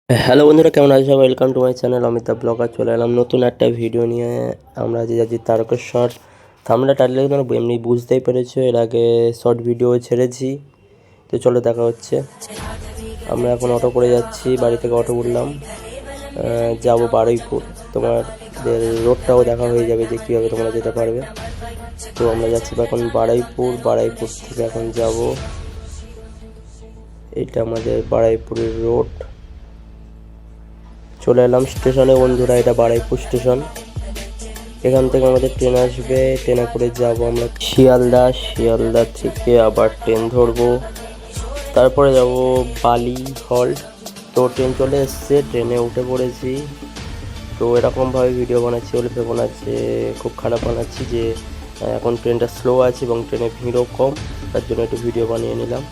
Hello বন্ধুরা, কেমন আছো? Welcome to my channel Amitabh blogger. চলে এলাম নতুন একটা ভিডিও নিয়ে। আমরা যে যাচ্ছি তারকেশ্বর। থাম্বনেল টাইটেলে তোমরা এমনি বুঝতেই পেরেছো, এর আগে শর্ট ভিডিও ছেড়েছি। তো চলো দেখা হচ্ছে। আমরা এখন অটো করে যাচ্ছি, বাড়ি থেকে অটো উঠলাম, যাব বারুইপুর। তোমাদের রোডটাও দেখা হয়ে যাবে যে কীভাবে তোমরা যেতে পারবে। তো আমরা যাচ্ছি এখন বারুইপুর থেকে এখন যাব। এটা আমাদের বারুইপুরের রোড। চলে এলাম স্টেশনে বন্ধুরা, এটা বারুইপুর স্টেশন। এখান থেকে আমাদের ট্রেন আসবে, ট্রেনে করে যাব আমরা শিয়ালদা থেকে আবার ট্রেন ধরবো, তারপরে যাব বালি হল্ট। তো ট্রেন চলে এসছে, ট্রেনে উঠে পড়েছি। তো এরকমভাবে ভিডিও বানাচ্ছি বলে ভেবো না যে খুব খারাপ বানাচ্ছি, যে এখন ট্রেনটা স্লো আছে এবং ট্রেনে ভিড়ও কম, তার জন্য একটু ভিডিও বানিয়ে নিলাম।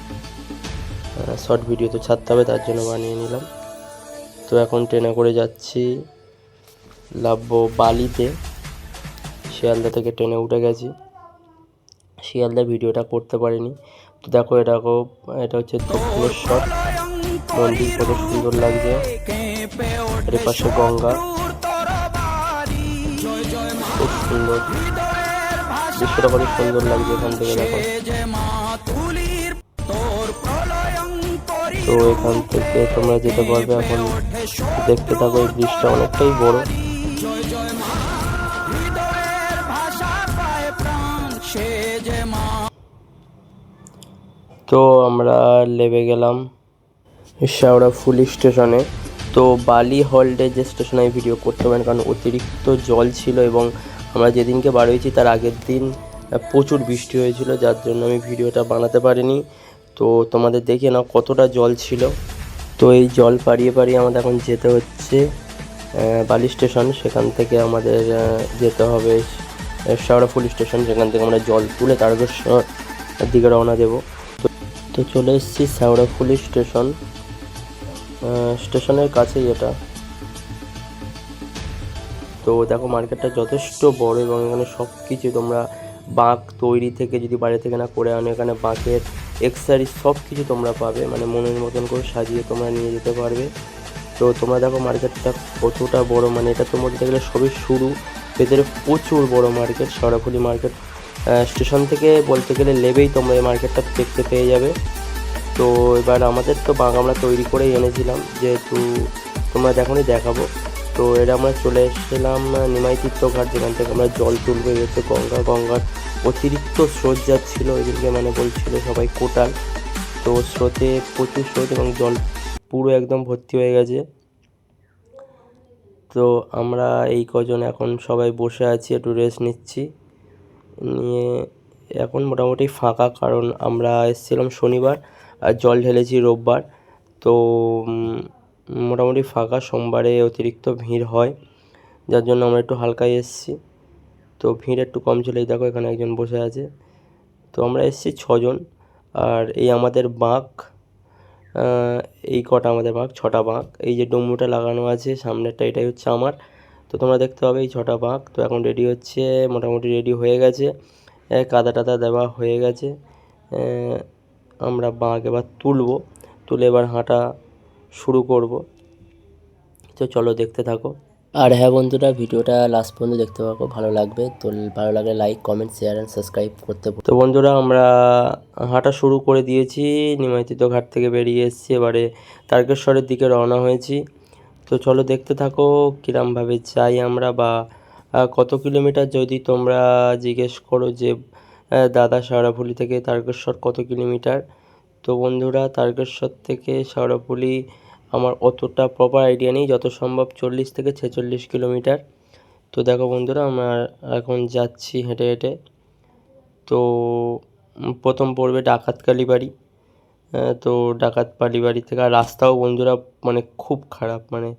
শর্ট ভিডিও তো ছাড়তে হবে, তার জন্য বানিয়ে নিলাম। তো এখন ট্রেনে করে যাচ্ছি, নামবো বালিতে। শিয়ালদা থেকে ট্রেনে উঠে গেছি। শিয়ালদা ভিডিওটা করতে পারিনি। তো দেখো এটা হচ্ছে দক্ষিণেশ্বর মন্দির, কত সুন্দর লাগছে। এর পাশে গঙ্গা, খুব সুন্দর দৃশ্যটা, কত সুন্দর লাগছে এখান থেকে দেখো। তো এখান থেকে তোমরা যেতে পারবে, এখন দেখতে থাকো। এই ব্রিজটা অনেকটাই বড়। তো আমরা নেমে গেলাম শেওড়াফুলি স্টেশনে। তো বালি হল্টে যে স্টেশনে আমি ভিডিও করতে পারেন, কারণ অতিরিক্ত জল ছিল এবং আমরা যেদিনকে বার হয়েছি তার আগের দিন প্রচুর বৃষ্টি হয়েছিল, যার জন্য আমি ভিডিওটা বানাতে পারিনি। তো তোমাদের দেখে নাও কতটা জল ছিল। তো এই জল পাড়িয়ে আমাদের এখন যেতে হচ্ছে বালি স্টেশন। সেখান থেকে আমাদের যেতে হবে শেওড়াফুলি স্টেশন, যেখান থেকে আমরা জল তুলে তারকেশ্বর দিকে রওনা দেবো। তো চলে এসেছি শেওড়াফুলি স্টেশন, স্টেশনের কাছেই এটা। তো দেখো মার্কেটটা যথেষ্ট বড় এবং এখানে সব কিছু তোমরা বাঁক তৈরি থেকে, যদি বাড়ি থেকে না করে আনো, এখানে বাঁকের এক্সেসরিজ সব কিছু তোমরা পাবে, মানে মনের মতন করে সাজিয়ে তোমরা নিয়ে যেতে পারবে। তো তোমরা দেখো মার্কেটটা কতটা বড়, মানে এটা তো বলতে গেলে সবই শুরু, ভেতরে প্রচুর বড় মার্কেট। শেওড়াফুলি মার্কেট স্টেশন থেকে বলতে গেলে নেবেই তোমরা এই মার্কেটটা দেখতে পেয়ে যাবে। তো এবার আমাদের তো বাঁক আমরা তৈরি করেই এনেছিলাম, যেহেতু তোমরা দেখোনি দেখাবো। তো এটা আমরা চলে এসেছিলাম নিমাই তীর্থঘাট, যেখান থেকে আমরা জল তুলবে। গেছে গঙ্গার অতিরিক্ত স্রোত যাচ্ছিলো ওইদিকে, মানে বলছিল সবাই কোটাল। তো স্রোতে প্রচুর স্রোত এবং জল পুরো একদম ভর্তি হয়ে গেছে। তো আমরা এই কজন এখন সবাই বসে আছি, একটু রেস্ট নিচ্ছি, নিয়ে এখন মোটামুটি ফাঁকা, কারণ আমরা এসেছিলাম শনিবার আর জল ঢেলেছি রোববার। তো মোটামুটি ফাঁকা। সোমবারে অতিরিক্ত ভিড় হয়, যার জন্য আমরা একটু হালকায় এসেছি। তো ভিড় একটু কম ছিল। এই দেখো এখানে একজন বসে আছে। তো আমরা এসেছি ছজন, আর এই আমাদের বাঁক, এই কটা আমাদের বাঁক, ছটা বাঁক। এই যে ডমরুটা লাগানো আছে সামনেরটা, এটাই হচ্ছে আমার। তো তোমরা দেখতে পাবে এই ছটা বাঁক। তো এখন রেডি হচ্ছে, মোটামুটি রেডি হয়ে গেছে, কাদা টাদা দেওয়া হয়ে গেছে। আমরা বাঁক এবার তুলে এবার হাঁটা শুরু করব। তো চলো দেখতে থাকো। আর হ্যাঁ বন্ধুরা, ভিডিওটা লাস্ট পর্যন্ত দেখতে থাকো, ভালো লাগবে। তো ভালো লাগলে like, comment, share and subscribe করতে। তো বন্ধুরা আমরা হাঁটা শুরু করে দিয়েছি, নিমাইতীর্থ ঘাট থেকে বেরিয়ে এসেছি, এবারে তারকেশ্বরের দিকে রওনা হয়েছি। তো চলো দেখতে থাকো কীরমভাবে যাই আমরা, বা কত কিলোমিটার যদি তোমরা জিজ্ঞেস করো যে দাদা শেওড়াফুলি থেকে তারকেশ্বর কত কিলোমিটার। তো বন্ধুরা তারকেশ্বর থেকে শেওড়াফুলি আমার অতটা প্রপার আইডিয়া নেই, যত সম্ভব 40 থেকে 46 কিলোমিটার। তো দেখো বন্ধুরা আমরা এখন যাচ্ছি হেঁটে হেঁটে। তো প্রথম পড়বে ডাকাত কালীবাড়ি। তো ডাকাত কালীবাড়ি থেকে, আর রাস্তাও বন্ধুরা মানে খুব খারাপ, মানে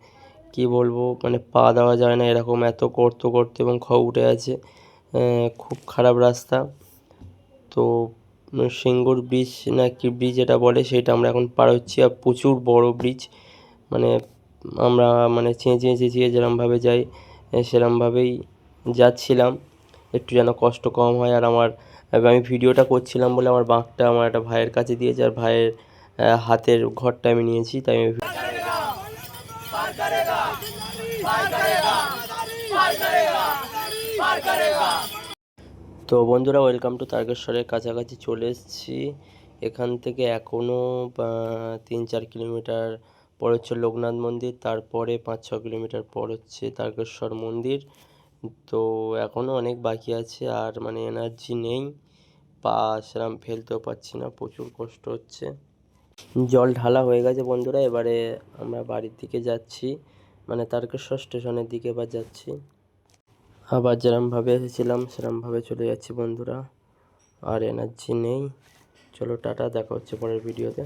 কি বলবো, মানে পা দেওয়া যায় না এরকম, এত গর্ত এবং উঠে আছে, খুব খারাপ রাস্তা। তো সিঙ্গুর ব্রিজ না কি ব্রিজ এটা বলে, সেটা আমরা এখন পার হচ্ছি, আর প্রচুর বড় ব্রিজ। মানে আমরা মানে চেঁচিয়ে যেরমভাবে যাই সেরমভাবেই যাচ্ছিলাম, একটু যেন কষ্ট কম হয়। আর আমি ভিডিওটা করছিলাম বলে আমার বাঁকটা আমার একটা ভাইয়ের কাছে দিয়েছে, আর ভাইয়ের হাতের ঘরটা আমি নিয়েছি, তাই আমি তো বন্ধুরা, ওয়েলকাম টু তারকেশ্বরের কাছাকাছি চলে এসেছি। এখান থেকে এখনও 3-4 কিলোমিটার পর হচ্ছে লোকনাথ মন্দির, তারপরে 5-6 কিলোমিটার পর হচ্ছে তারকেশ্বর মন্দির। তো এখনও অনেক বাকি আছে, আর মানে এনার্জি নেই, পা সেরম ফেলতেও পারছি না, প্রচুর কষ্ট হচ্ছে। জল ঢালা হয়ে গেছে বন্ধুরা, এবারে আমরা বাড়ির দিকে যাচ্ছি, মানে তারকেশ্বর স্টেশনের দিকে এবার যাচ্ছি। আবার যেরমভাবে এসেছিলাম সেরমভাবে চলে যাচ্ছি বন্ধুরা, আর এনার্জি নেই। চলো টাটা, দেখা হচ্ছে পরের ভিডিওতে।